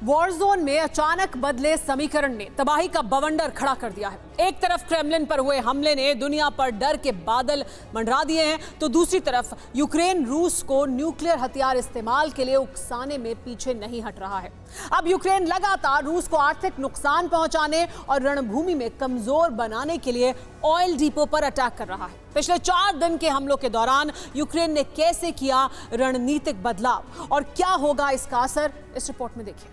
War zone में अचानक बदले समीकरण ने तबाही का बवंडर खड़ा कर दिया है। एक तरफ क्रेमलिन पर हुए हमले ने दुनिया पर डर के बादल मंडरा दिए हैं, तो दूसरी तरफ यूक्रेन रूस को न्यूक्लियर हथियार इस्तेमाल के लिए उकसाने में पीछे नहीं हट रहा है। अब यूक्रेन लगातार रूस को आर्थिक नुकसान पहुंचाने और रणभूमि में कमजोर बनाने के लिए ऑयल डिपो पर अटैक कर रहा है। पिछले 4 दिन के हमलों के दौरान यूक्रेन ने कैसे किया रणनीतिक बदलाव और क्या होगा इसका असर, इस रिपोर्ट में देखिए।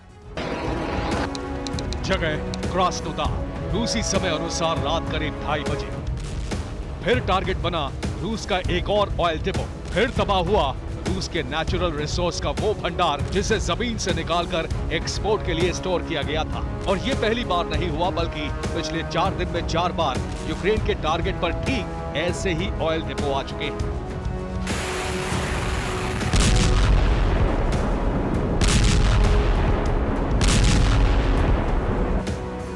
जगह क्रास्नोदार, रूसी समय अनुसार रात करीब 2:30 बजे। फिर टारगेट बना रूस का एक और ऑयल डिपो। फिर तबाह हुआ रूस के नेचुरल रिसोर्स का वो भंडार जिसे जमीन से निकालकर एक्सपोर्ट के लिए स्टोर किया गया था। और ये पहली बार नहीं हुआ, बल्कि पिछले 4 दिन में 4 बार यूक्रेन के टारगेट पर ठीक ऐसे ही ऑयल डिपो आ चुके हैं।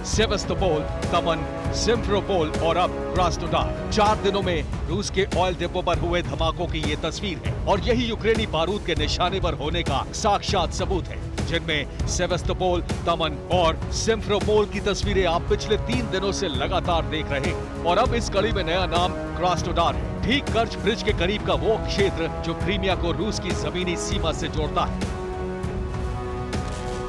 सेवास्तोपोल, तमन, सिम्फेरोपोल और अब क्रास्नोदार। 4 दिनों में रूस के ऑयल डिपो पर हुए धमाकों की ये तस्वीर है और यही यूक्रेनी बारूद के निशाने पर होने का साक्षात सबूत है, जिनमें सेवास्तोपोल, तमन और सिम्फेरोपोल की तस्वीरें आप पिछले 3 दिनों से लगातार देख रहे हैं। और अब इस कड़ी में नया नाम क्रास्नोदार है, ठीक कर्च ब्रिज के करीब का वो क्षेत्र जो क्रीमिया को रूस की जमीनी सीमा से जोड़ता है।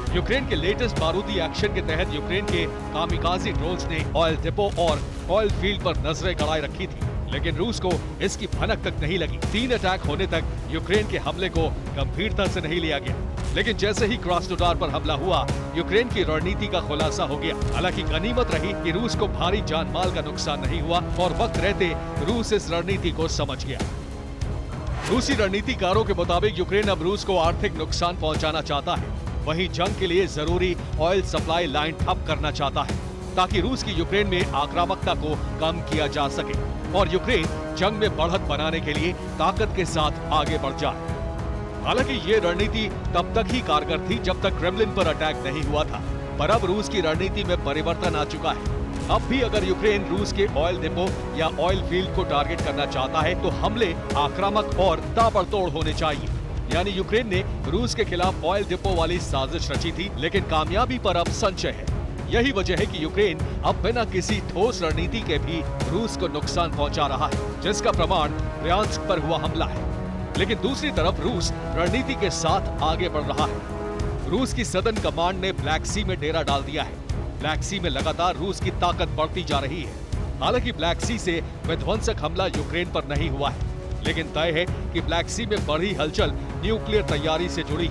यूक्रेन के लेटेस्ट बारूदी एक्शन के तहत यूक्रेन के कामिकाज़ी ड्रोन्स ने ऑयल डिपो और ऑयल फील्ड पर नजरें गड़ाए रखी थी, लेकिन रूस को इसकी भनक तक नहीं लगी। 3 अटैक होने तक यूक्रेन के हमले को गंभीरता से नहीं लिया गया, लेकिन जैसे ही क्रास्नोदार पर हमला हुआ, यूक्रेन की रणनीति का खुलासा हो गया। हालांकि गनीमत रही कि रूस को भारी जान माल का नुकसान नहीं हुआ और वक्त रहते रूस इस रणनीति को समझ गया। रूसी रणनीतिकारों के मुताबिक यूक्रेन अब रूस को आर्थिक नुकसान पहुंचाना चाहता है, वहीं जंग के लिए जरूरी ऑयल सप्लाई लाइन ठप करना चाहता है, ताकि रूस की यूक्रेन में आक्रामकता को कम किया जा सके और यूक्रेन जंग में बढ़त बनाने के लिए ताकत के साथ आगे बढ़ जाए। हालांकि ये रणनीति तब तक ही कारगर थी जब तक क्रेमलिन पर अटैक नहीं हुआ था, पर अब रूस की रणनीति में परिवर्तन आ चुका है। अब भी अगर यूक्रेन रूस के ऑयल डिपो या ऑयल फील्ड को टारगेट करना चाहता है, तो हमले आक्रामक और ताबड़तोड़ होने चाहिए। यानी यूक्रेन ने रूस के खिलाफ ऑयल डिपो वाली साजिश रची थी, लेकिन कामयाबी पर अब संशय है। यही वजह है कि यूक्रेन अब बिना किसी ठोस रणनीति के भी रूस को नुकसान पहुंचा रहा है, जिसका प्रमाण ब्रियांस्क पर हुआ हमला है। लेकिन दूसरी तरफ रूस रणनीति के साथ आगे बढ़ रहा है। रूस की सदर्न कमांड ने ब्लैक सी में डेरा डाल दिया है। ब्लैक सी में लगातार रूस की ताकत बढ़ती जा रही है। हालांकि ब्लैक सी से विध्वंसक हमला यूक्रेन पर नहीं हुआ है, लेकिन तय है कि ब्लैक सी में बढ़ी हलचल न्यूक्लियर तैयारी से जुड़ी,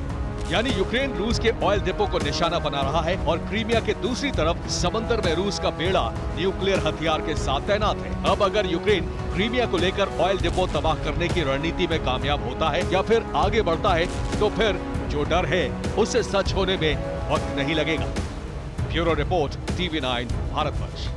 यानी यूक्रेन रूस के ऑयल डिपो को निशाना बना रहा है और क्रीमिया के दूसरी तरफ समंदर में रूस का बेड़ा न्यूक्लियर हथियार के साथ तैनात है। अब अगर यूक्रेन क्रीमिया को लेकर ऑयल डिपो तबाह करने की रणनीति में कामयाब होता है या फिर आगे बढ़ता है, तो फिर जो डर है उससे सच होने में वक्त नहीं लगेगा। Bureau report, TV9 Bharatvarsh.